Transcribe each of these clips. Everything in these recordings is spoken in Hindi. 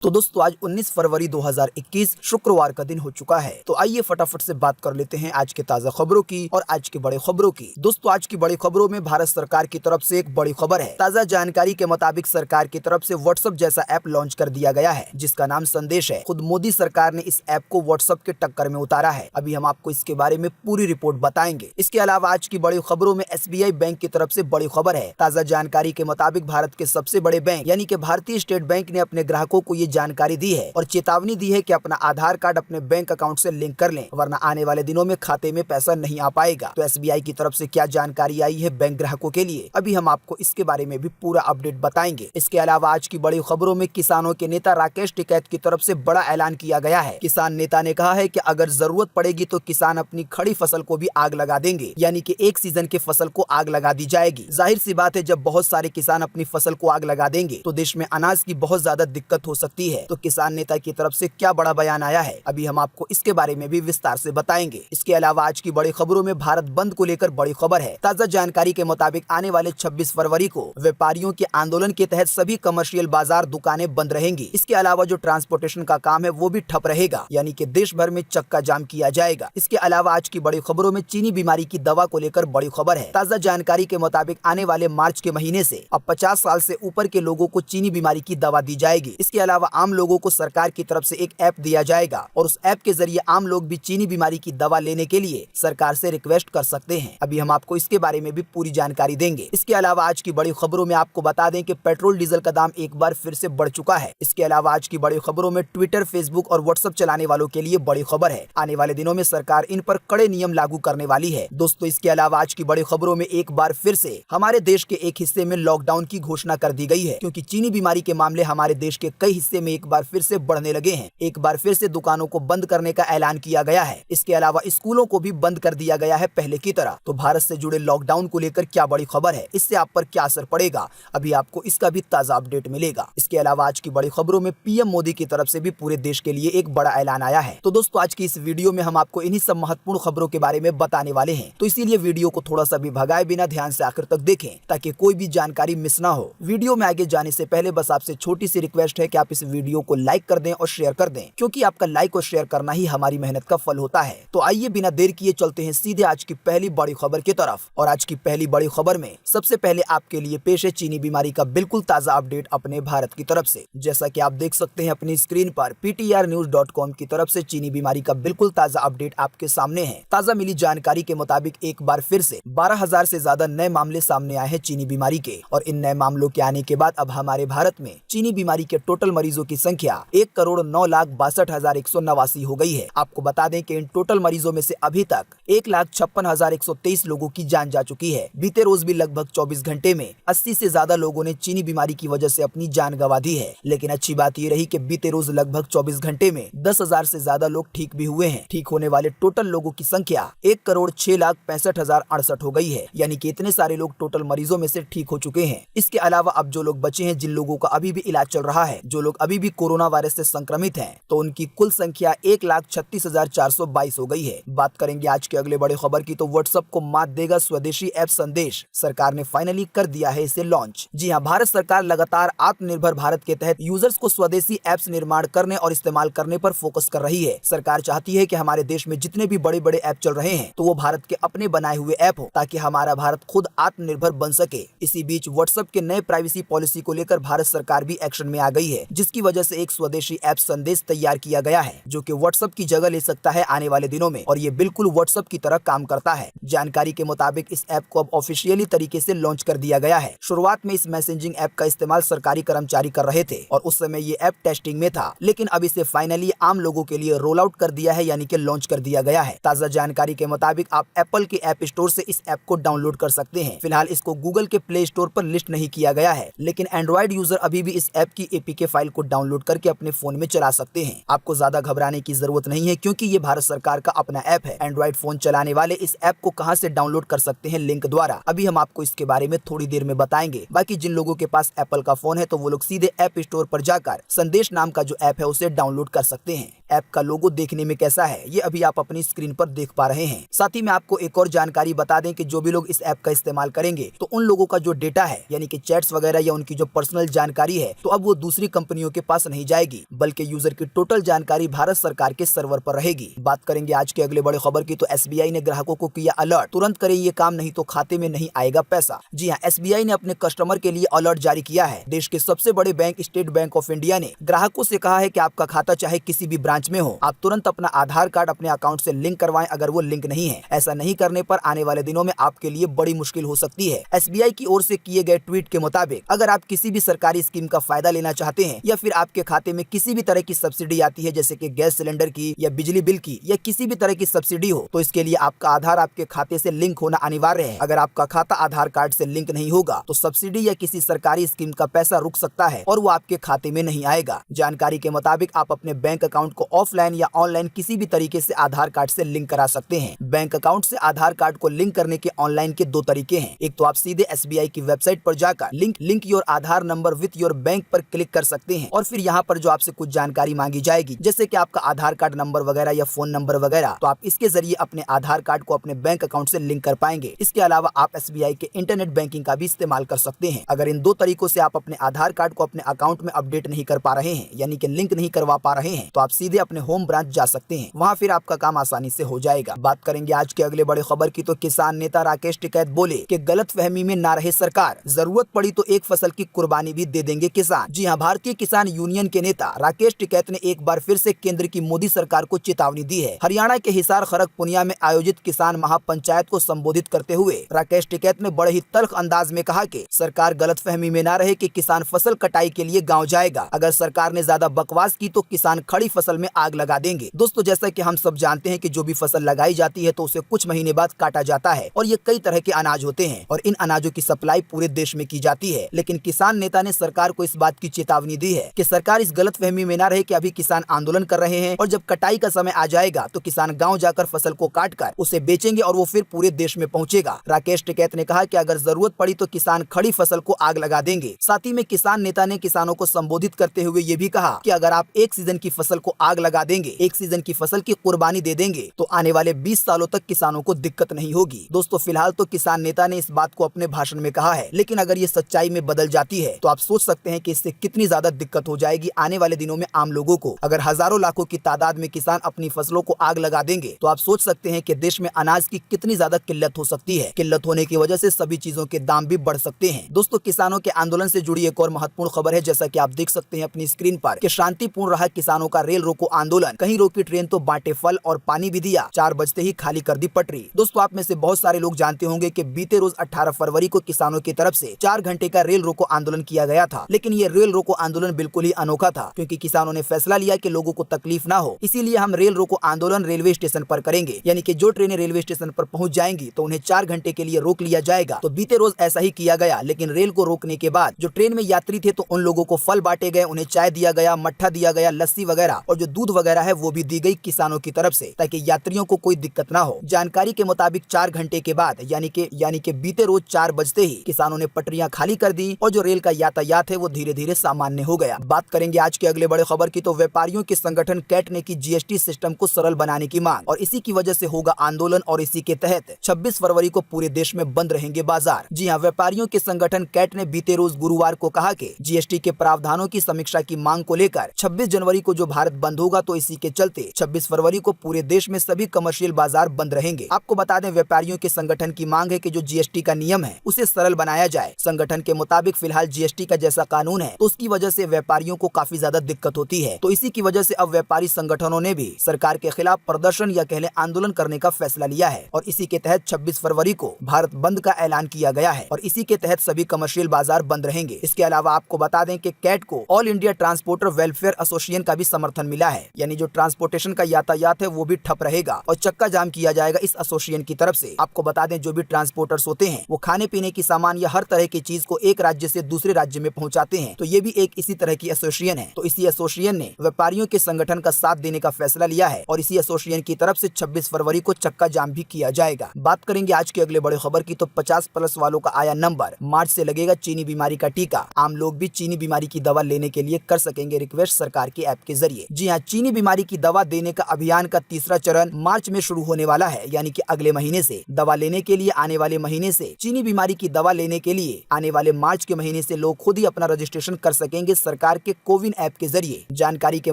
तो दोस्तों आज 19 फरवरी 2021 शुक्रवार का दिन हो चुका है। तो आइए फटाफट से बात कर लेते हैं आज के ताजा खबरों की और आज की बड़ी खबरों की। दोस्तों आज की बड़ी खबरों में भारत सरकार की तरफ से एक बड़ी खबर है। ताजा जानकारी के मुताबिक सरकार की तरफ से व्हाट्सएप जैसा ऐप लॉन्च कर दिया गया है जिसका नाम संदेश है। खुद मोदी सरकार ने इस ऐप को व्हाट्सएप के टक्कर में उतारा है। अभी हम आपको इसके बारे में पूरी रिपोर्ट बताएंगे। इसके अलावा आज की बड़ी खबरों में SBI बैंक की तरफ से बड़ी खबर है। ताजा जानकारी के मुताबिक भारत के सबसे बड़े बैंक यानी कि भारतीय स्टेट बैंक ने अपने ग्राहकों को ये जानकारी दी है और चेतावनी दी है कि अपना आधार कार्ड अपने बैंक अकाउंट से लिंक कर लें, वरना आने वाले दिनों में खाते में पैसा नहीं आ पाएगा। तो SBI की तरफ से क्या जानकारी आई है बैंक ग्राहकों के लिए, अभी हम आपको इसके बारे में भी पूरा अपडेट बताएंगे। इसके अलावा आज की बड़ी खबरों में किसानों के नेता राकेश टिकैत की तरफ से बड़ा ऐलान किया गया है। किसान नेता ने कहा है कि अगर जरूरत पड़ेगी तो किसान अपनी खड़ी फसल को भी आग लगा देंगे, यानी कि एक सीजन की फसल को आग लगा दी जाएगी। जाहिर सी बात है, जब बहुत सारे किसान अपनी फसल को आग लगा देंगे तो देश में अनाज की बहुत ज्यादा दिक्कत हो सकती है। तो किसान नेता की तरफ से क्या बड़ा बयान आया है, अभी हम आपको इसके बारे में भी विस्तार से बताएंगे। इसके अलावा आज की बड़ी खबरों में भारत बंद को लेकर बड़ी खबर है। ताजा जानकारी के मुताबिक आने वाले 26 फरवरी को व्यापारियों के आंदोलन के तहत सभी कमर्शियल बाजार दुकानें बंद रहेंगी। इसके अलावा जो ट्रांसपोर्टेशन का काम है वो भी ठप रहेगा, यानी कि देश भर में चक्का जाम किया जाएगा। इसके अलावा आज की बड़ी खबरों में चीनी बीमारी की दवा को लेकर बड़ी खबर है। ताजा जानकारी के मुताबिक आने वाले मार्च के महीने से अब 50 साल से ऊपर के लोगों को चीनी बीमारी की दवा दी जाएगी। इसके अलावा आम लोगों को सरकार की तरफ से एक ऐप दिया जाएगा और उस ऐप के जरिए आम लोग भी चीनी बीमारी की दवा लेने के लिए सरकार से रिक्वेस्ट कर सकते हैं। अभी हम आपको इसके बारे में भी पूरी जानकारी देंगे। इसके अलावा आज की बड़ी खबरों में आपको बता दें कि पेट्रोल डीजल का दाम एक बार फिर से बढ़ चुका है। इसके अलावा आज की बड़ी खबरों में ट्विटर, फेसबुक और व्हाट्सएप चलाने वालों के लिए बड़ी खबर है। आने वाले दिनों में सरकार इन पर कड़े नियम लागू करने वाली है। दोस्तों इसके अलावा आज की बड़ी खबरों में एक बार फिर से हमारे देश के एक हिस्से में लॉकडाउन की घोषणा कर दी गई है, क्योंकि चीनी बीमारी के मामले हमारे देश के कई हिस्से में एक बार फिर से बढ़ने लगे हैं। एक बार फिर से दुकानों को बंद करने का ऐलान किया गया है। इसके अलावा स्कूलों को भी बंद कर दिया गया है पहले की तरह। तो भारत से जुड़े लॉकडाउन को लेकर क्या बड़ी खबर है, इससे आप पर क्या असर पड़ेगा, अभी आपको इसका भी ताजा अपडेट मिलेगा। इसके अलावा आज की बड़ी खबरों में PM मोदी की तरफ से भी पूरे देश के लिए एक बड़ा ऐलान आया है। तो दोस्तों आज की इस वीडियो में हम आपको इन्हीं सब महत्वपूर्ण खबरों के बारे में बताने वाले हैं। तो इसीलिए वीडियो को थोड़ा सा भी भगाए बिना ध्यान से आखिर तक देखें ताकि कोई भी जानकारी मिस ना हो। वीडियो में आगे जाने से पहले बस आपसे छोटी सी रिक्वेस्ट है कि आप इस वीडियो को लाइक कर दें और शेयर कर दें, क्योंकि आपका लाइक और शेयर करना ही हमारी मेहनत का फल होता है। तो आइए बिना देर किए चलते हैं सीधे आज की पहली बड़ी खबर की तरफ। और आज की पहली बड़ी खबर में सबसे पहले आपके लिए पेश है चीनी बीमारी का बिल्कुल ताजा अपडेट अपने भारत की तरफ से। जैसा कि आप देख सकते हैं अपनी स्क्रीन पर PTRnews.com की तरफ से चीनी बीमारी का बिल्कुल ताजा अपडेट आपके सामने है। ताजा मिली जानकारी के मुताबिक एक बार फिर से 12,000 से ज्यादा नए मामले सामने आए हैं चीनी बीमारी के, और इन नए मामलों के आने के बाद अब हमारे भारत में चीनी बीमारी के टोटल मरीजों की संख्या 1,09,62,189 हो गई है। आपको बता दें कि इन टोटल मरीजों में से अभी तक 1,56,123 लोगों की जान जा चुकी है। बीते रोज भी लगभग 24 घंटे में 80 से ज्यादा लोगों ने चीनी बीमारी की वजह से अपनी जान गंवा दी है। लेकिन अच्छी बात ये रही कि बीते रोज लगभग 24 घंटे में 10,000 से ज्यादा लोग ठीक भी हुए हैं। ठीक होने वाले टोटल लोगों की संख्या 1,06,65,068 हो गई है, यानी कि इतने सारे लोग टोटल मरीजों में से ठीक हो चुके हैं। इसके अलावा अब जो लोग बचे हैं, जिन लोगों का अभी भी इलाज चल रहा है, जो लोग अभी भी कोरोना वायरस से संक्रमित हैं, तो उनकी कुल संख्या 1,36,422 हो गई है। बात करेंगे आज के अगले बड़े खबर की, तो व्हाट्सएप को मात देगा स्वदेशी ऐप संदेश। सरकार ने फाइनली कर दिया है इसे लॉन्च। जी हाँ, भारत सरकार लगातार आत्मनिर्भर भारत के तहत यूजर्स को स्वदेशी ऐप्स निर्माण करने और इस्तेमाल करने पर फोकस कर रही है। सरकार चाहती है कि हमारे देश में जितने भी बड़े बड़े ऐप चल रहे हैं तो वो भारत के अपने बनाए हुए ऐप हो, ताकि हमारा भारत खुद आत्मनिर्भर बन सके। इसी बीच व्हाट्सएप के नए प्राइवेसी पॉलिसी को लेकर भारत सरकार भी एक्शन में आ गई है, जिसकी वजह से एक स्वदेशी ऐप संदेश तैयार किया गया है जो कि व्हाट्सएप की जगह ले सकता है आने वाले दिनों में, और ये बिल्कुल व्हाट्सएप की तरह काम करता है। जानकारी के मुताबिक इस ऐप को अब ऑफिशियली तरीके से लॉन्च कर दिया गया है। शुरुआत में इस मैसेजिंग ऐप का इस्तेमाल सरकारी कर्मचारी कर रहे थे और उस समय ये ऐप टेस्टिंग में था, लेकिन अब इसे फाइनली आम लोगों के लिए रोल आउट कर दिया है, यानी कि लॉन्च कर दिया गया है। ताजा जानकारी के मुताबिक आप एप्पल के ऐप स्टोर से इस ऐप को डाउनलोड कर सकते हैं। फिलहाल इसको गूगल के प्ले स्टोर पर लिस्ट नहीं किया गया है, लेकिन एंड्रॉइड यूजर अभी भी इस ऐप की APK फाइल को डाउनलोड करके अपने फोन में चला सकते हैं। आपको ज्यादा घबराने की जरूरत नहीं है, क्योंकि ये भारत सरकार का अपना ऐप है। एंड्रॉइड फोन चलाने वाले इस ऐप को कहां से डाउनलोड कर सकते हैं लिंक द्वारा, अभी हम आपको इसके बारे में थोड़ी देर में बताएंगे। बाकी जिन लोगों के पास एप्पल का फोन है तो वो लोग सीधे ऐप स्टोर पर जाकर संदेश नाम का जो ऐप है उसे डाउनलोड कर सकते हैं। ऐप का लोगो देखने में कैसा है ये अभी आप अपनी स्क्रीन पर देख पा रहे हैं। साथ ही मैं आपको एक और जानकारी बता दें कि जो भी लोग इस ऐप का इस्तेमाल करेंगे तो उन लोगों का जो डेटा है यानी कि चैट्स वगैरह या उनकी जो पर्सनल जानकारी है तो अब वो दूसरी कंपनियों के पास नहीं जाएगी, बल्कि यूजर की टोटल जानकारी भारत सरकार के सर्वर पर रहेगी। बात करेंगे आज के अगले बड़े खबर की तो SBI ने ग्राहकों को किया अलर्ट, तुरंत करें ये काम नहीं तो खाते में नहीं आएगा पैसा। जी हाँ, SBI ने अपने कस्टमर के लिए अलर्ट जारी किया है। देश के सबसे बड़े bank state bank of India ने ग्राहकों से कहा है कि आपका खाता चाहे किसी भी ब्रांच में हो, आप तुरंत अपना आधार कार्ड अपने अकाउंट से लिंक करवाएं अगर वो लिंक नहीं है। ऐसा नहीं करने पर आने वाले दिनों में आपके लिए बड़ी मुश्किल हो सकती है। SBI की ओर से किए गए ट्वीट के मुताबिक अगर आप किसी भी सरकारी स्कीम का फायदा लेना चाहते हैं या फिर आपके खाते में किसी भी तरह की सब्सिडी आती है जैसे कि गैस सिलेंडर की या बिजली बिल की या किसी भी तरह की सब्सिडी हो तो इसके लिए आपका आधार आपके खाते से लिंक होना अनिवार्य है। अगर आपका खाता आधार कार्ड से लिंक नहीं होगा तो सब्सिडी या किसी सरकारी स्कीम का पैसा रुक सकता है और वो आपके खाते में नहीं आएगा। जानकारी के मुताबिक आप अपने बैंक अकाउंट को ऑफलाइन या ऑनलाइन किसी भी तरीके से आधार कार्ड से लिंक करा सकते हैं। बैंक अकाउंट से आधार कार्ड को लिंक करने के ऑनलाइन के दो तरीके हैं। एक तो आप सीधे SBI की वेबसाइट पर जाकर link your Aadhaar number with your bank पर क्लिक कर सकते हैं और फिर यहाँ पर जो आपसे कुछ जानकारी मांगी जाएगी जैसे कि आपका आधार कार्ड नंबर वगैरह या फोन नंबर वगैरह, तो आप इसके जरिए अपने आधार कार्ड को अपने बैंक अकाउंट से लिंक कर पाएंगे। इसके अलावा आप SBI के इंटरनेट बैंकिंग का भी इस्तेमाल कर सकते हैं। अगर इन दो तरीकों से आप अपने आधार कार्ड को अपने अकाउंट में अपडेट नहीं कर पा रहे हैं यानी कि लिंक नहीं करवा पा रहे हैं तो आप सीधे अपने होम ब्रांच जा सकते हैं, वहाँ फिर आपका काम आसानी से हो जाएगा। बात करेंगे आज के अगले बड़े खबर की तो किसान नेता राकेश टिकैत बोले कि गलतफहमी में ना रहे सरकार, जरूरत पड़ी तो एक फसल की कुर्बानी भी दे देंगे किसान। जी हाँ, भारतीय किसान यूनियन के नेता राकेश टिकैत ने एक बार फिर से केंद्र की मोदी सरकार को चेतावनी दी है। हरियाणा के हिसार खरगपुनिया में आयोजित किसान महापंचायत को संबोधित करते हुए राकेश टिकैत ने बड़े ही तल्ख अंदाज में कहा कि सरकार गलतफहमी में ना रहे कि किसान फसल कटाई के लिए गाँव जाएगा। अगर सरकार ने ज्यादा बकवास की तो किसान खड़ी फसल में आग लगा देंगे। दोस्तों, जैसा कि हम सब जानते हैं कि जो भी फसल लगाई जाती है तो उसे कुछ महीने बाद काटा जाता है और ये कई तरह के अनाज होते हैं और इन अनाजों की सप्लाई पूरे देश में की जाती है। लेकिन किसान नेता ने सरकार को इस बात की चेतावनी दी है कि सरकार इस गलतफहमी में ना रहे कि अभी किसान आंदोलन कर रहे हैं और जब कटाई का समय आ जाएगा तो किसान गांव जाकर फसल को काटकर उसे बेचेंगे और वो फिर पूरे देश में पहुंचेगा। राकेश टिकैत ने कहा कि अगर जरूरत पड़ी तो किसान खड़ी फसल को आग लगा देंगे। साथ ही में किसान नेता ने किसानों को संबोधित करते हुए ये भी कहा कि अगर आप एक सीजन की फसल को आग लगा देंगे, एक सीजन की फसल की कुर्बानी दे देंगे तो आने वाले 20 सालों तक किसानों को दिक्कत नहीं होगी। दोस्तों, फिलहाल तो किसान नेता ने इस बात को अपने भाषण में कहा है, लेकिन अगर ये सच्चाई में बदल जाती है तो आप सोच सकते हैं कि इससे कितनी ज्यादा दिक्कत हो जाएगी आने वाले दिनों में आम लोगों को। अगर हजारों लाखों की तादाद में किसान अपनी फसलों को आग लगा देंगे तो आप सोच सकते हैं कि देश में अनाज की कितनी ज्यादा किल्लत हो सकती है। किल्लत होने की वजह से सभी चीजों के दाम भी बढ़ सकते हैं। दोस्तों, किसानों के आंदोलन से जुड़ी एक और महत्वपूर्ण खबर है, जैसा कि आप देख सकते हैं अपनी स्क्रीन पर कि शांतिपूर्ण रहा किसानों का रेल रोको आंदोलन, कहीं रोकी ट्रेन तो बांटे फल और पानी भी दिया, 4 बजते ही खाली कर दी पटरी। दोस्तों, आप में से बहुत सारे लोग जानते होंगे कि बीते रोज 18 फरवरी को किसानों की तरफ से 4 घंटे का रेल रोको आंदोलन किया गया था। लेकिन ये रेल रोको आंदोलन बिल्कुल ही अनोखा था क्योंकि किसानों ने फैसला लिया कि लोगों को तकलीफ ना हो, इसीलिए हम रेल रोको आंदोलन रेलवे स्टेशन पर करेंगे। यानी कि जो ट्रेनें रेलवे स्टेशन पर पहुंच जाएंगी तो उन्हें 4 घंटे के लिए रोक लिया जाएगा। तो बीते रोज ऐसा ही किया गया, लेकिन रेल को रोकने के बाद जो ट्रेन में यात्री थे तो उन लोगों को फल बांटे गए, उन्हें चाय दिया गया, मट्ठा दिया गया, लस्सी वगैरह और जो दूध वगैरह है वो भी दी गई किसानों की तरफ से ताकि यात्रियों को कोई दिक्कत ना हो। जानकारी के मुताबिक 4 घंटे के बाद यानी कि बीते रोज 4 बजते ही किसानों ने पटरियां खाली कर दी और जो रेल का यातायात है वो धीरे धीरे सामान्य हो गया। बात करेंगे आज के अगले बड़े खबर की तो व्यापारियों के संगठन कैट ने की GST सिस्टम को सरल बनाने की मांग और इसी की वजह से होगा आंदोलन और इसी के तहत 26 फरवरी को पूरे देश में बंद रहेंगे बाजार। जी हाँ, व्यापारियों के संगठन कैट ने बीते रोज गुरुवार को कहा कि GST के प्रावधानों की समीक्षा की मांग को लेकर 26 जनवरी को जो भारत बंद होगा तो इसी के चलते 26 फरवरी को पूरे देश में सभी कमर्शियल बाजार बंद रहेंगे। आपको बता दें, व्यापारियों के संगठन की मांग है कि जो GST का नियम है उसे सरल बनाया जाए। संगठन के मुताबिक फिलहाल GST का जैसा कानून है तो उसकी वजह से व्यापारियों को काफी ज्यादा दिक्कत होती है, तो इसी की वजह से अब व्यापारी संगठनों ने भी सरकार के खिलाफ प्रदर्शन या कहले आंदोलन करने का फैसला लिया है और इसी के तहत 26 फरवरी को भारत बंद का ऐलान किया गया है और इसी के तहत सभी कमर्शियल बाजार बंद रहेंगे। इसके अलावा आपको बता दें कि कैट को all India transporter welfare association का भी समर्थन मिला है, यानी जो ट्रांसपोर्टेशन का यातायात है वो भी ठप रहेगा और चक्का जाम किया जाएगा इस एसोसिएशन की तरफ से। आपको बता दें, जो भी ट्रांसपोर्टर्स होते हैं वो खाने पीने की सामान या हर तरह की चीज को एक राज्य से दूसरे राज्य में पहुंचाते हैं, तो ये भी एक इसी तरह की एसोसिएशन है। तो इसी एसोसिएशन ने व्यापारियों के संगठन का साथ देने का फैसला लिया है और इसी एसोसिएशन की तरफ से 26 फरवरी को चक्का जाम भी किया जाएगा। बात करेंगे आज के अगले बड़े खबर की तो 50+ वालों का आया नंबर, मार्च से लगेगा चीनी बीमारी का टीका। आम लोग भी चीनी बीमारी की दवा लेने के लिए कर सकेंगे रिक्वेस्ट सरकार की ऐप के जरिए। जी हाँ, चीनी बीमारी की दवा देने का अभियान का तीसरा चरण मार्च में शुरू होने वाला है, यानी कि अगले महीने से। दवा लेने के लिए आने वाले महीने से, चीनी बीमारी की दवा लेने के लिए आने वाले मार्च के महीने से लोग खुद ही अपना रजिस्ट्रेशन कर सकेंगे सरकार के कोविन ऐप के जरिए। जानकारी के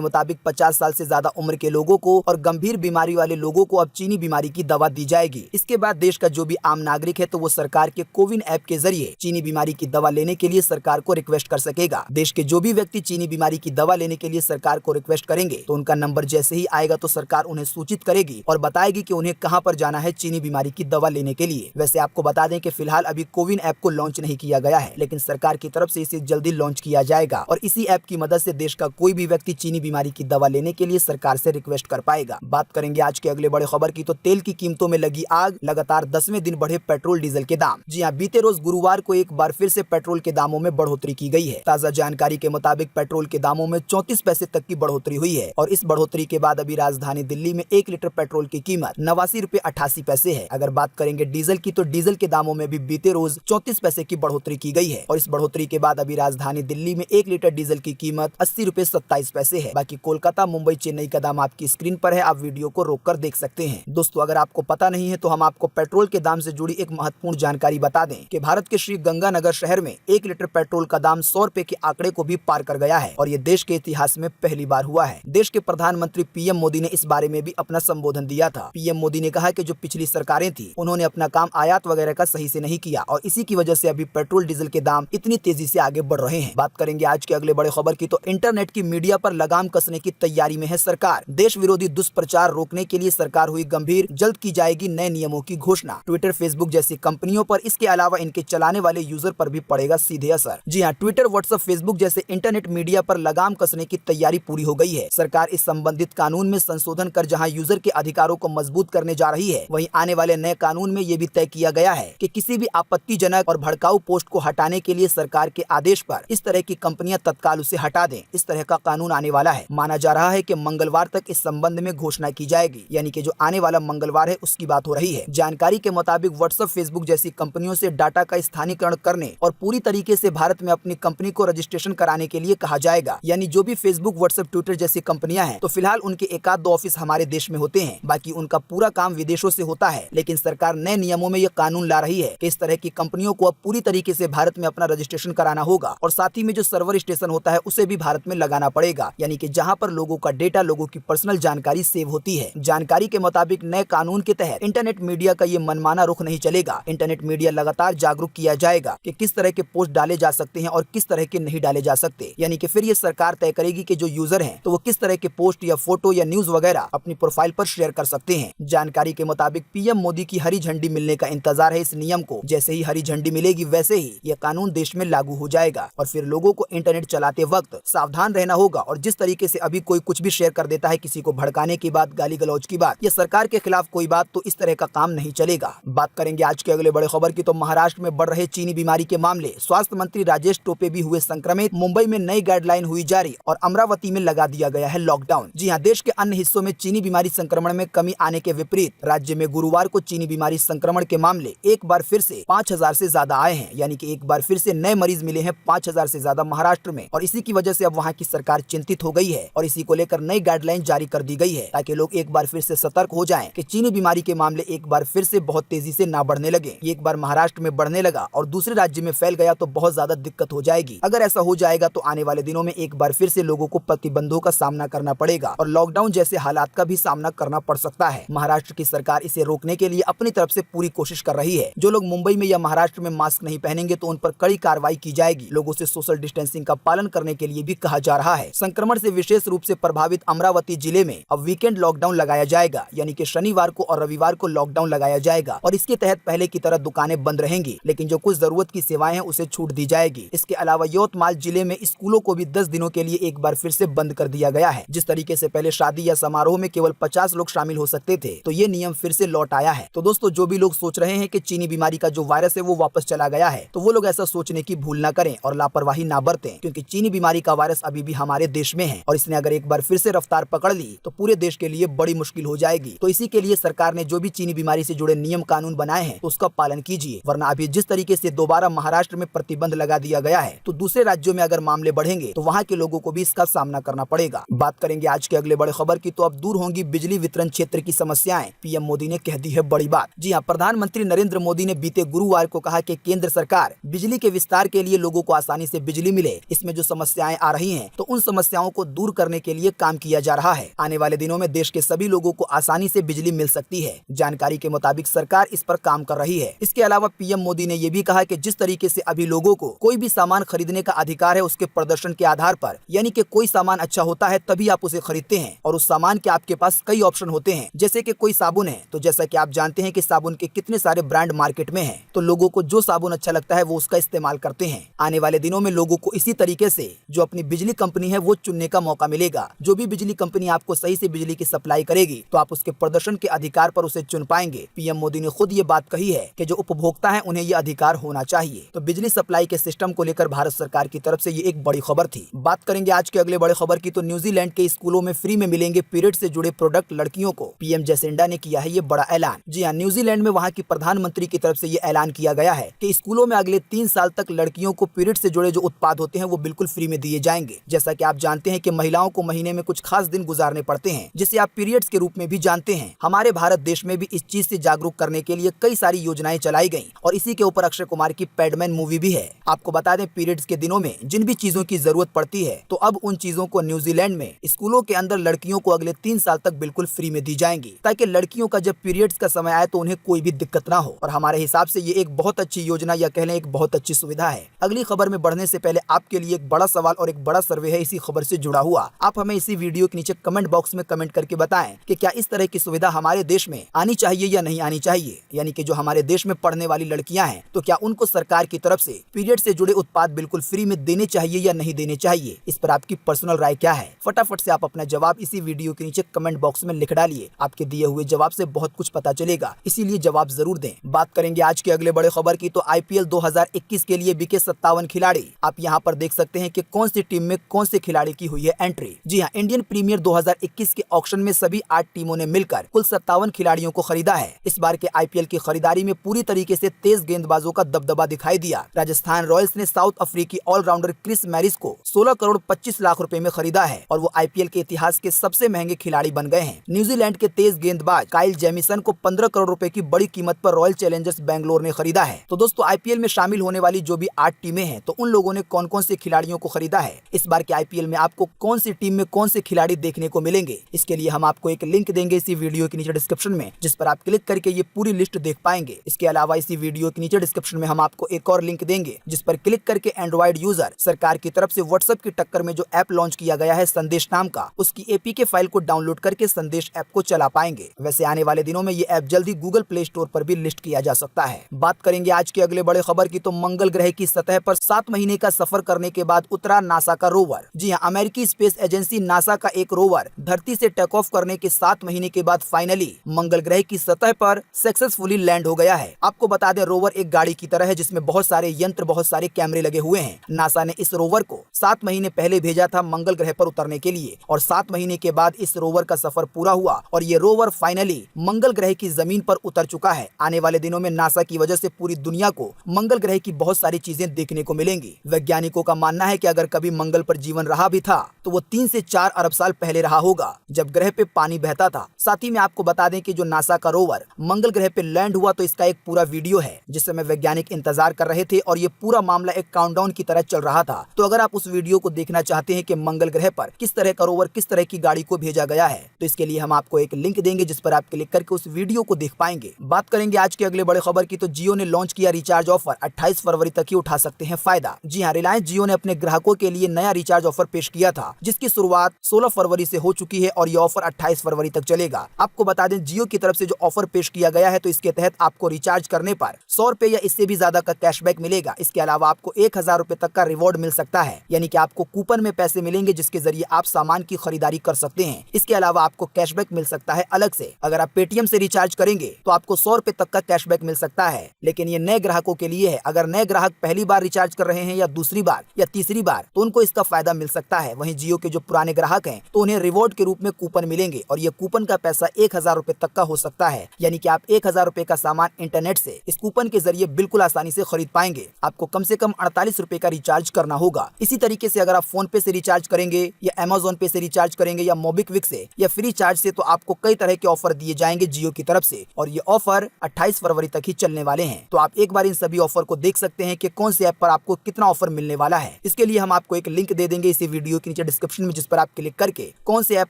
मुताबिक 50 साल से ज्यादा उम्र के लोगों को और गंभीर बीमारी वाले लोगों को अब चीनी बीमारी की दवा दी जाएगी। इसके बाद देश का जो भी आम नागरिक है तो वो सरकार के कोविन ऐप के जरिए चीनी बीमारी की दवा लेने के लिए सरकार को रिक्वेस्ट कर सकेगा। देश के जो भी व्यक्ति चीनी बीमारी की दवा लेने के लिए सरकार को रिक्वेस्ट करेंगे तो उनका नंबर जैसे ही आएगा तो सरकार उन्हें सूचित करेगी और बताएगी कि उन्हें कहां पर जाना है चीनी बीमारी की दवा लेने के लिए। वैसे आपको बता दें कि फिलहाल अभी कोविन ऐप को लॉन्च नहीं किया गया है, लेकिन सरकार की तरफ से इसे जल्दी लॉन्च किया जाएगा और इसी ऐप की मदद से देश का कोई भी व्यक्ति चीनी बीमारी की दवा लेने के लिए सरकार से रिक्वेस्ट कर पाएगा। बात करेंगे आज के अगले बड़े खबर की, तो तेल की कीमतों में लगी आग, लगातार 10वें दिन बढ़े पेट्रोल डीजल के दाम। जी हां, बीते रोज गुरुवार को एक बार फिर से पेट्रोल के दामों में बढ़ोतरी की गई है। ताजा जानकारी के मुताबिक पेट्रोल के दामों में 34 पैसे तक की बढ़ोतरी हुई है और इस बढ़ोतरी के बाद अभी राजधानी दिल्ली में 1 लीटर पेट्रोल की कीमत 89 रुपए 88 पैसे है। अगर बात करेंगे डीजल की, तो डीजल के दामों में भी बीते रोज 34 पैसे की बढ़ोतरी की गई है और इस बढ़ोतरी के बाद अभी राजधानी दिल्ली में 1 लीटर डीजल की कीमत 80 रुपए 27 पैसे है। बाकी कोलकाता, मुंबई, चेन्नई का दाम आपकी स्क्रीन पर है, आप वीडियो को रोककर देख सकते हैं। दोस्तों, अगर आपको पता नहीं है तो हम आपको पेट्रोल के दाम से जुड़ी एक महत्वपूर्ण जानकारी बता दें कि भारत के श्री गंगानगर शहर में 1 लीटर पेट्रोल का दाम 100 रुपए के आंकड़े को भी पार कर गया है और ये देश के इतिहास में पहली बार हुआ है। देश के प्रधानमंत्री पीएम मोदी ने इस बारे में भी अपना संबोधन दिया था। पीएम मोदी ने कहा कि जो पिछली सरकारें थी उन्होंने अपना काम आयात वगैरह का सही से नहीं किया और इसी की वजह से अभी पेट्रोल डीजल के दाम इतनी तेजी से आगे बढ़ रहे हैं। बात करेंगे आज के अगले बड़े खबर की, तो इंटरनेट की मीडिया पर लगाम कसने की तैयारी में है सरकार। देश विरोधी दुष्प्रचार रोकने के लिए सरकार हुई गंभीर, जल्द की जाएगी नए नियमों की घोषणा। ट्विटर, फेसबुक जैसी कंपनियों पर, इसके अलावा इनके चलाने वाले यूजर पर भी पड़ेगा सीधे असर। जी हाँ, ट्विटर, व्हाट्सएप, फेसबुक जैसे इंटरनेट मीडिया पर लगाम कसने की तैयारी पूरी हो गई है। सरकार इस संबंधित कानून में संशोधन कर जहां यूजर के अधिकारों को मजबूत करने जा रही है, वहीं आने वाले नए कानून में ये भी तय किया गया है कि किसी भी आपत्तिजनक और भड़काऊ पोस्ट को हटाने के लिए सरकार के आदेश पर इस तरह की कंपनियां तत्काल उसे हटा दें। इस तरह का कानून आने वाला है। माना जा रहा है कि मंगलवार तक इस संबंध में घोषणा की जाएगी, यानी कि जो आने वाला मंगलवार है उसकी बात हो रही है। जानकारी के मुताबिक व्हाट्सएप, फेसबुक जैसी कंपनियों से डाटा का स्थानीकरण करने और पूरी तरीके से भारत में अपनी कंपनी को रजिस्ट्रेशन कराने के लिए कहा जाएगा। यानी जो भी फेसबुक, व्हाट्सएप, ट्विटर जैसी कंपनियां हैं तो फिलहाल उनके 1-2 ऑफिस हमारे देश में होते हैं, बाकी उनका पूरा काम विदेशों से होता है। लेकिन सरकार नए नियमों में यह कानून ला रही है कि इस तरह की कंपनियों को अब पूरी तरीके से भारत में अपना रजिस्ट्रेशन कराना होगा और साथ ही में जो सर्वर स्टेशन होता है उसे भी भारत में लगाना पड़ेगा, यानी कि जहां पर लोगों का डेटा, लोगों की पर्सनल जानकारी सेव होती है। जानकारी के मुताबिक नए कानून के तहत इंटरनेट मीडिया का ये मनमाना रुख नहीं चलेगा। इंटरनेट मीडिया लगातार जागरूक किया जाएगा कि किस तरह के पोस्ट डाले जा सकते हैं और किस तरह के नहीं डाले जा सकते, यानी कि फिर ये सरकार तय करेगी कि जो यूजर हैं तो वो किस तरह के पोस्ट या फोटो या न्यूज वगैरह अपनी प्रोफाइल पर शेयर कर सकते हैं। जानकारी के मुताबिक पीएम मोदी की हरी झंडी मिलने का इंतजार है इस नियम को। जैसे ही हरी झंडी मिलेगी वैसे ही यह कानून देश में लागू हो जाएगा और फिर लोगों को इंटरनेट चलाते वक्त सावधान रहना होगा। और जिस तरीके से अभी कोई कुछ भी शेयर कर देता है, किसी को भड़काने की बात, गाली गलौज की बात, या सरकार के खिलाफ कोई बात, तो इस तरह का काम नहीं चलेगा। बात करेंगे आज के अगले बड़े खबर की, तो महाराष्ट्र में बढ़ रहे चीनी बीमारी के मामले, स्वास्थ्य मंत्री राजेश टोपे भी हुए संक्रमित। मुंबई में नई गाइडलाइन हुई जारी और अमरावती में लगा दिया गया है लॉकडाउन। जी हाँ, देश के अन्य हिस्सों में चीनी बीमारी संक्रमण में कमी आने के विपरीत राज्य में गुरुवार को चीनी बीमारी संक्रमण के मामले एक बार फिर से 5000 से ज्यादा आए हैं, यानी कि एक बार फिर से नए मरीज मिले हैं 5000 से ज्यादा महाराष्ट्र में। और इसी की वजह से अब वहां की सरकार चिंतित हो गई है और इसी को लेकर नई गाइडलाइन जारी कर दी गई है ताकि लोग एक बार फिर से सतर्क हो जाएं कि चीनी बीमारी के मामले एक बार फिर से बहुत तेजी से ना बढ़ने लगे। एक बार महाराष्ट्र में बढ़ने लगा और दूसरे राज्य में फैल गया तो बहुत ज्यादा दिक्कत हो जाएगी। अगर ऐसा हो जाएगा तो आने वाले दिनों में एक बार फिर से लोगों को प्रतिबंधों का सामना करना पड़ेगा और लॉकडाउन जैसे हालात का भी सामना करना पड़ सकता है। महाराष्ट्र की सरकार इसे रोकने के लिए अपनी तरफ से पूरी कोशिश कर रही है। जो लोग मुंबई में या महाराष्ट्र में मास्क नहीं पहनेंगे तो उन पर कड़ी कार्रवाई की जाएगी। लोगों से सोशल डिस्टेंसिंग का पालन करने के लिए भी कहा जा रहा है। संक्रमण से विशेष रूप से प्रभावित अमरावती जिले में अब वीकेंड लॉकडाउन लगाया जाएगा, यानी कि शनिवार को और रविवार को लॉकडाउन लगाया जाएगा और इसके तहत पहले की तरह दुकानें बंद रहेंगी, लेकिन जो कुछ जरूरत की सेवाएं हैं उसे छूट दी जाएगी। इसके अलावा यवतमाल जिले में स्कूलों को भी 10 दिनों के लिए एक बार फिर से बंद कर दिया गया है। जिस तरीके से पहले शादी या समारोह में केवल 50 लोग शामिल हो सकते थे, तो ये नियम फिर से लौट आया है। तो दोस्तों, जो भी लोग सोच रहे हैं कि चीनी बीमारी का जो वायरस है वो वापस चला गया है, तो वो लोग ऐसा सोचने की भूल ना करें और लापरवाही ना बरतें, क्योंकि चीनी बीमारी का वायरस अभी भी हमारे देश में है और इसने अगर एक बार फिर से रफ्तार पकड़ ली तो पूरे देश के लिए बड़ी मुश्किल हो जाएगी। तो इसी के लिए सरकार ने जो भी चीनी बीमारी से जुड़े नियम कानून बनाए हैं तो उसका पालन कीजिए, वरना अभी जिस तरीके से दोबारा महाराष्ट्र में प्रतिबंध लगा दिया गया है तो दूसरे राज्यों में अगर मामले बढ़ेंगे तो वहाँ के लोगों को भी इसका सामना करना पड़ेगा। बात करेंगे आज के अगले बड़े खबर की, तो अब दूर होंगी बिजली वितरण क्षेत्र की समस्याएं, पीएम मोदी ने कह दी है बड़ी बात। जी हां, प्रधानमंत्री नरेंद्र मोदी ने बीते गुरुवार को कहा कि केंद्र सरकार बिजली के विस्तार के लिए लोगों को आसानी से बिजली मिले, इसमें जो समस्याएं आ रही हैं तो उन समस्याओं को दूर करने के लिए काम किया जा रहा है। आने वाले दिनों में देश के सभी लोगों को आसानी से बिजली मिल सकती है। जानकारी के मुताबिक सरकार इस पर काम कर रही है। इसके अलावा पीएम मोदी ने यह भी कहा कि जिस तरीके से अभी लोगों को कोई भी सामान खरीदने का अधिकार है उसके प्रदर्शन के आधार पर, यानी कि कोई सामान अच्छा होता है तभी आप उसे खरीदते हैं और उस सामान के आपके पास कई ऑप्शन होते हैं। जैसे कि कोई साबुन है तो जैसा कि आप जानते हैं कि साबुन के कितने सारे ब्रांड मार्केट में हैं, तो लोगों को जो साबुन अच्छा लगता है वो उसका इस्तेमाल करते हैं। आने वाले दिनों में लोगों को इसी तरीके से जो अपनी बिजली कंपनी है वो चुनने का मौका मिलेगा। जो भी बिजली कंपनी आपको सही से बिजली की सप्लाई करेगी तो आप उसके प्रदर्शन के अधिकार पर उसे चुन पाएंगे। पीएम मोदी ने खुद ये बात कही है कि जो उपभोक्ता है उन्हें ये अधिकार होना चाहिए। तो बिजली सप्लाई के सिस्टम को लेकर भारत सरकार की तरफ से ये एक बड़ी खबर थी। बात करेंगे आज के अगले बड़े खबर की, तो न्यूजीलैंड के स्कूलों में फ्री में मिलेंगे पीरियड से जुड़े प्रोडक्ट लड़कियों को। पीएम जैसिंडा ने किया है ये बड़ा ऐलान। जी हाँ, न्यूजीलैंड में वहाँ की प्रधानमंत्री की तरफ से ये ऐलान किया गया है कि स्कूलों में अगले 3 साल तक लड़कियों को पीरियड से जुड़े जो उत्पाद होते हैं वो बिल्कुल फ्री में दिए जाएंगे। जैसा कि आप जानते हैं कि महिलाओं को महीने में कुछ खास दिन गुजारने पड़ते हैं जिसे आप पीरियड्स के रूप में भी जानते हैं। हमारे भारत देश में भी इस चीज से जागरूक करने के लिए कई सारी योजनाएं चलाई गई और इसी के ऊपर अक्षय कुमार की पैडमैन मूवी भी है। आपको बता दें, पीरियड्स के दिनों में जिन भी चीजों की जरूरत पड़ती है तो अब उन चीजों को न्यूजीलैंड में स्कूलों के अंदर लड़कियों को अगले 3 साल तक बिल्कुल फ्री में दी जाएंगी, ताकि लड़कियों का जब पीरियड्स का समय आए तो उन्हें कोई भी दिक्कत ना हो। और हमारे हिसाब से ये एक बहुत अच्छी योजना या कह लें एक बहुत अच्छी सुविधा है। अगली खबर में बढ़ने से पहले आपके लिए एक बड़ा सवाल और एक बड़ा सर्वे है इसी खबर से जुड़ा हुआ। आप हमें इसी वीडियो के नीचे कमेंट बॉक्स में कमेंट करके बताएं कि क्या इस तरह की सुविधा हमारे देश में आनी चाहिए या नहीं आनी चाहिए। यानी कि जो हमारे देश में पढ़ने वाली लड़कियां हैं तो क्या उनको सरकार की तरफ से पीरियड से जुड़े उत्पाद बिल्कुल फ्री में देने चाहिए या नहीं देने चाहिए। इस पर आपकी पर्सनल राय क्या है? फटाफट से आप अपना जवाब इसी वीडियो के नीचे कमेंट बॉक्स में लिख डालिए। आपके दिए हुए जवाब से बहुत कुछ पता चलेगा, इसीलिए जवाब जरूर दें। बात करेंगे आज के अगले बड़े खबर की, तो आईपीएल 2021 के लिए बिके 57 खिलाड़ी। आप यहाँ पर देख सकते हैं कि कौन सी टीम में कौन से खिलाड़ी की हुई है एंट्री। जी हाँ, इंडियन प्रीमियर 2021 के ऑक्शन में सभी 8 टीमों ने मिलकर कुल 57 खिलाड़ियों को खरीदा है। इस बार के आईपीएल की खरीदारी में पूरी तरीके से तेज गेंदबाजों का दबदबा दिखाई दिया। राजस्थान रॉयल्स ने साउथ अफ्रीकी ऑलराउंडर क्रिस मैरिस को 16 करोड़ 25 लाख रुपए में खरीदा है और वो आईपीएल के इतिहास के सबसे महंगे खिलाड़ी बन गए हैं। न्यूजीलैंड के तेज गेंदबाज काइल जेमिसन को 15 करोड़ रुपए की बड़ी कीमत पर रॉयल चैलेंजर्स बैंगलोर ने खरीदा है। तो दोस्तों, आईपीएल में शामिल होने वाली जो भी 8 टीमें हैं तो उन लोगों ने कौन कौन से खिलाड़ियों को खरीदा है, इस बार के आईपीएल में आपको कौन सी टीम में कौन से खिलाड़ी देखने को मिलेंगे, इसके लिए हम आपको एक लिंक देंगे इसी वीडियो के नीचे डिस्क्रिप्शन में, जिस पर आप क्लिक करके ये पूरी लिस्ट देख पाएंगे। इसके अलावा इसी वीडियो के नीचे डिस्क्रिप्शन में हम आपको एक और लिंक देंगे जिस पर क्लिक करके एंड्रॉइड यूजर सरकार की तरफ से व्हाट्सएप की टक्कर में जो ऐप लॉन्च किया गया है संदेश नाम का, उसकी एपीके फाइल को डाउनलोड करके संदेश ऐप को चला पाएंगे। वैसे आने वाले दिनों में ये ऐप जल्दी गूगल प्ले स्टोर पर भी लिस्ट किया जा सकता है। बात करेंगे आज के अगले बड़े खबर की, तो मंगल ग्रह की सतह पर 7 महीने का सफर करने के बाद उतरा नासा का रोवर। जी हाँ, अमेरिकी स्पेस एजेंसी नासा का एक रोवर धरती से टेक ऑफ करने के 7 महीने के बाद फाइनली मंगल ग्रह की सतह पर सक्सेसफुली लैंड हो गया है। आपको बता दें, रोवर एक गाड़ी की तरह है जिसमें बहुत सारे यंत्र, बहुत सारे कैमरे लगे हुए हैं। नासा ने इस रोवर को 7 महीने पहले भेजा था मंगल ग्रह पर उतरने के लिए और 7 महीने के बाद इस रोवर का सफर पूरा हुआ और ये रोवर फाइनली मंगल ग्रह की जमीन पर उतर चुका है। आने वाले दिनों में नासा की वजह से पूरी दुनिया को मंगल ग्रह की बहुत सारी चीजें देखने को मिलेंगी। वैज्ञानिकों का मानना है कि अगर कभी मंगल पर जीवन रहा भी था तो वो 3 से 4 अरब साल पहले रहा होगा, जब ग्रह पे पानी बहता था। साथ ही में आपको बता दें कि जो नासा का रोवर मंगल ग्रह पे लैंड हुआ तो इसका एक पूरा वीडियो है जिस समय वैज्ञानिक इंतजार कर रहे थे और ये पूरा मामला एक काउंटडाउन की तरह चल रहा था। तो अगर आप उस वीडियो को देखना चाहते हैं कि मंगल ग्रह पर किस तरह का रोवर, किस तरह की गाड़ी को भेजा गया है, तो इसके लिए हम आपको एक लिंक देंगे जिस पर आप क्लिक करके उस वीडियो को देख पाएंगे। बात करेंगे आज के अगले बड़े खबर की, तो जियो ने लॉन्च किया रिचार्ज ऑफर। 28 फरवरी तक ही उठा सकते हैं फायदा। जी हाँ, रिलायंस जियो ने अपने ग्राहकों के लिए नया रिचार्ज ऑफर पेश किया था जिसकी शुरुआत 16 फरवरी से हो चुकी है और ये ऑफर 28 फरवरी तक चलेगा। आपको बता दें, जियो की तरफ से जो ऑफर पेश किया गया है तो इसके तहत आपको रिचार्ज करने पर 100 रुपए या इससे भी ज्यादा का कैशबैक मिलेगा। इसके अलावा आपको 1000 रुपए तक का रिवॉर्ड मिल सकता है, यानी कि आपको कूपन में पैसे मिलेंगे जिसके जरिए आप सामान की खरीदारी कर सकते हैं। इसके अलावा आपको कैशबैक मिल सकता है अलग से। अगर आप पेटीएम से रिचार्ज करेंगे तो आपको 100 रुपए तक का कैशबैक मिल सकता है, लेकिन ये नए ग्राहकों के लिए है। अगर नए ग्राहक पहली बार रिचार्ज कर रहे हैं या दूसरी बार या तीसरी बार तो उनको इसका फायदा मिल सकता है। वहीं जियो के जो पुराने ग्राहक हैं तो उन्हें रिवॉर्ड के रूप में कूपन मिलेंगे और ये कूपन का पैसा 1000 रुपए तक का हो सकता है, यानी कि आप 1000 रुपए का सामान इंटरनेट से इस कूपन के जरिए बिल्कुल आसानी से खरीद पाएंगे। आपको कम से कम 48 रुपए का रिचार्ज करना होगा। इसी तरीके से अगर आप फोन पे से रिचार्ज करेंगे या अमेजोन पे से रिचार्ज करेंगे या मोबिक्विक से या फ्री चार्ज से तो आपको कई तरह के ऑफर दिए जाएंगे जियो की तरफ से, और ये ऑफर 28 फरवरी तक ही चलने वाले हैं। तो आप एक बार इन सभी ऑफर को देख सकते हैं कि कौन से ऐप पर आपको कितना ऑफर मिलने वाला है। इसके लिए हम आपको एक लिंक दे देंगे इसी वीडियो के नीचे डिस्क्रिप्शन में, जिस पर आप क्लिक करके कौन से ऐप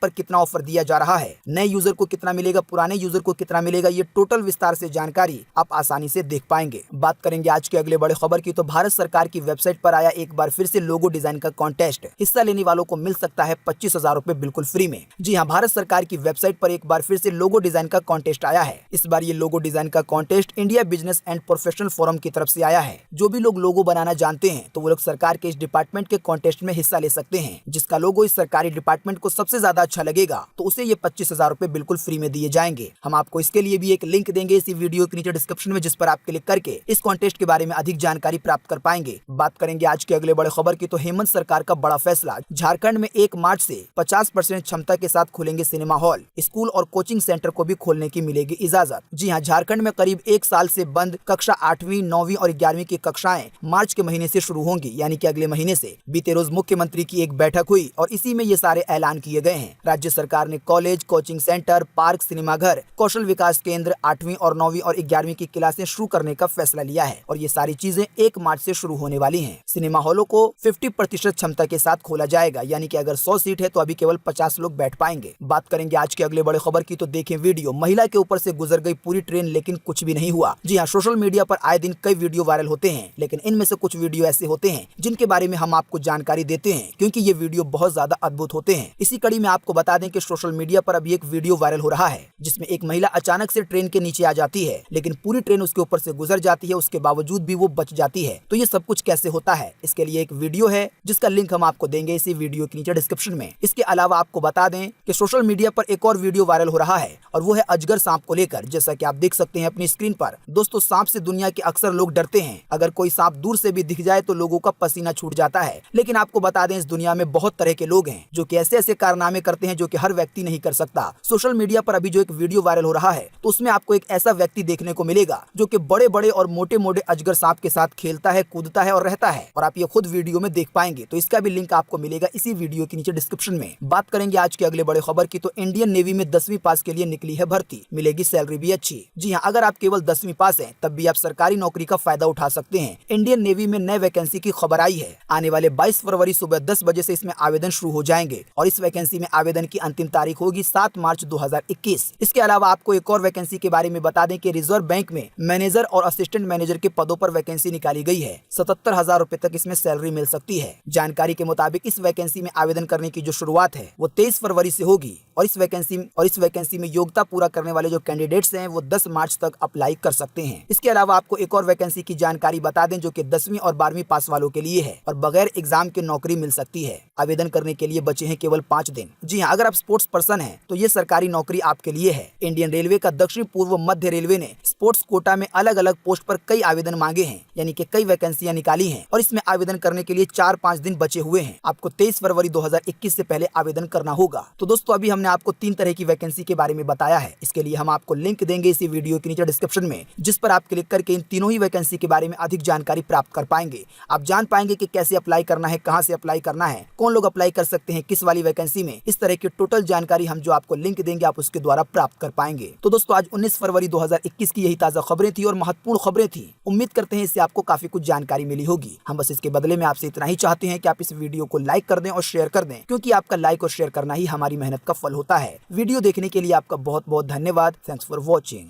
पर कितना ऑफर दिया जा रहा है, नए यूजर को कितना मिलेगा, पुराने यूजर को कितना मिलेगा, ये टोटल विस्तार से जानकारी आप आसानी से देख पाएंगे। बात करेंगे आज के अगले बड़े खबर की, तो भारत सरकार की वेबसाइट पर आया एक बार फिर से लोगो डिजाइन का कॉन्टेस्ट। हिस्सा लेने वालों को मिल सकता है 25,000 रुपए बिल्कुल फ्री में। जी हाँ, भारत सरकार की वेबसाइट पर एक बार फिर से लोगो डिजाइन का कॉन्टेस्ट आया है। इस बार ये लोगो डिजाइन का contest India business and professional forum की तरफ से आया है। जो भी लोग लोगो बनाना जानते हैं तो वो लोग सरकार के इस डिपार्टमेंट के कॉन्टेस्ट में हिस्सा ले सकते हैं। जिसका लोगो इस सरकारी डिपार्टमेंट को सबसे ज्यादा अच्छा लगेगा तो उसे ये 25,000 रुपए बिल्कुल फ्री में दिए जाएंगे। हम आपको इसके लिए भी एक लिंक देंगे इसी वीडियो के नीचे डिस्क्रिप्शन में, जिस पर आप क्लिक करके इस कॉन्टेस्ट के बारे में अधिक जानकारी प्राप्त कर पाएंगे। बात करेंगे आज के अगले बड़े खबर की, तो हेमंत सरकार का बड़ा फैसला। झारखंड में 1 मार्च से 50% क्षमता के साथ खुलेंगे सिनेमा हॉल, स्कूल और कोचिंग सेंटर को भी खोलने की मिलेगी इजाजत। जी हाँ, झारखंड में करीब 1 साल से बंद कक्षा 8वीं, 9वीं और 11वीं की कक्षाएं मार्च के महीने से शुरू होंगी, यानी कि अगले महीने से। बीते रोज मुख्यमंत्री की एक बैठक हुई और इसी में ये सारे ऐलान किए गए हैं। राज्य सरकार ने कॉलेज, कोचिंग सेंटर, पार्क, सिनेमाघर, कौशल विकास केंद्र, 8वीं और 9वीं और 11वीं की क्लासें शुरू करने का फैसला लिया है और ये सारी चीजें 1 मार्च से शुरू होने वाली हैं। सिनेमा हॉलों को 50% क्षमता के साथ खोला जाएगा, यानी कि अगर 100 सीट है तो अभी केवल 50 लोग बैठ पाएंगे। बात करेंगे आज के अगले बड़े खबर की, तो देखें वीडियो। महिला के ऊपर से गुजर गई पूरी ट्रेन लेकिन कुछ भी नहीं हुआ। जी हाँ, सोशल मीडिया पर आए दिन कई वीडियो वायरल होते हैं, लेकिन इनमें से कुछ वीडियो ऐसे होते हैं जिनके बारे में हम आपको जानकारी देते हैं क्योंकि ये वीडियो बहुत ज्यादा अद्भुत होते हैं। इसी कड़ी में आपको बता दें कि सोशल मीडिया पर अभी एक वीडियो वायरल हो रहा है जिसमें एक महिला अचानक से ट्रेन के नीचे आ जाती है, लेकिन पूरी ट्रेन उसके ऊपर से गुजर जाती है, उसके बावजूद भी वो बच जाती है। तो ये सब कुछ कैसे होता है, इसके लिए एक वीडियो है जिसका लिंक हम आपको देंगे इसी वीडियो के नीचे डिस्क्रिप्शन में। इसके अलावा आपको बता दें कि सोशल मीडिया पर एक और वीडियो वायरल हो रहा है और वो है अजगर सांप को लेकर। जैसा कि आप देख सकते हैं अपनी स्क्रीन पर। दोस्तों, सांप से दुनिया के अक्सर लोग डरते हैं। अगर कोई सांप दूर से भी दिख जाए तो लोगों का पसीना छूट जाता है, लेकिन आपको बता दें इस दुनिया में बहुत तरह के लोग हैं जो कि ऐसे ऐसे कारनामे करते हैं जो कि हर व्यक्ति नहीं कर सकता। सोशल मीडिया पर अभी जो एक वीडियो वायरल हो रहा है तो उसमें आपको एक ऐसा व्यक्ति देखने को मिलेगा जो कि बड़े बड़े और मोटे मोटे अजगर सांप के साथ खेलता है, कूदता है और रहता है, और आप ये खुद वीडियो में देख पाएंगे। तो इसका भी लिंक आपको मिलेगा इसी वीडियो के नीचे डिस्क्रिप्शन में। बात करेंगे आज के अगले बड़े खबर की, तो इंडियन नेवी में 10वीं पास के लिए निकली है भर्ती, मिलेगी सैलरी भी अच्छी। जी हाँ, अगर आप केवल 10वीं पास हैं तब भी आप सरकारी नौकरी का फायदा उठा सकते हैं। इंडियन नेवी में नए वैकेंसी की खबर आई है। आने वाले 22 फरवरी सुबह 10 बजे से इसमें आवेदन शुरू हो जाएंगे और इस वैकेंसी में आवेदन की अंतिम तारीख होगी 7 मार्च 2021। इसके अलावा आपको एक और वैकेंसी के बारे में बता दें कि रिजर्व बैंक में मैनेजर और असिस्टेंट मैनेजर के पदों पर वैकेंसी निकाली गई है। 77,000 रुपए तक इसमें सैलरी मिल सकती है। जानकारी के मुताबिक इस वैकेंसी में आवेदन करने की जो शुरुआत है वो 23 फरवरी से होगी और इस वैकेंसी में योग्यता पूरा करने वाले जो कैंडिडेट्स हैं वो 10 मार्च तक अप्लाई कर सकते हैं। इसके अलावा आपको एक और वैकेंसी की जानकारी बता दें जो कि 10वीं और 12वीं पास वालों के लिए है और बगैर एग्जाम के नौकरी मिल सकती है। आवेदन करने के लिए बचे हैं केवल 5 दिन। जी हाँ, अगर आप स्पोर्ट्स पर्सन हैं तो ये सरकारी नौकरी आपके लिए है। इंडियन रेलवे का दक्षिण पूर्व मध्य रेलवे ने स्पोर्ट्स कोटा में अलग अलग पोस्ट पर कई आवेदन मांगे हैं, यानी कि कई वैकेंसियां निकाली हैं और इसमें आवेदन करने के लिए 4-5 दिन बचे हुए हैं। आपको 23 फरवरी 2021 से पहले आवेदन करना होगा। तो दोस्तों, अभी हमने आपको 3 तरह की वैकेंसी के बारे में बताया है। इसके लिए हम आपको लिंक देंगे इसी वीडियो के नीचे डिस्क्रिप्शन में, जिस पर आप क्लिक करके इन तीनों ही वैकेंसी के बारे में अधिक जानकारी प्राप्त कर पाएंगे। आप जान पाएंगे कि कैसे अप्लाई करना है, कहां से अप्लाई करना है, कौन लोग अप्लाई कर सकते हैं, किस वाली वैकेंसी में। इस तरह की टोटल जानकारी हम जो आपको लिंक देंगे आप उसके द्वारा प्राप्त कर पाएंगे। तो दोस्तों, आज 19 फरवरी 2021 की यही ताजा खबरें थी और महत्वपूर्ण खबरें थी। उम्मीद करते हैं इससे आपको काफी कुछ जानकारी मिली होगी। हम बस इसके बदले में आपसे इतना ही चाहते हैं कि आप इस वीडियो को लाइक कर दें और शेयर कर दें, क्योंकि आपका लाइक और शेयर करना ही हमारी मेहनत का फल होता है। वीडियो देखने के लिए आपका बहुत बहुत धन्यवाद। Thanks for watching.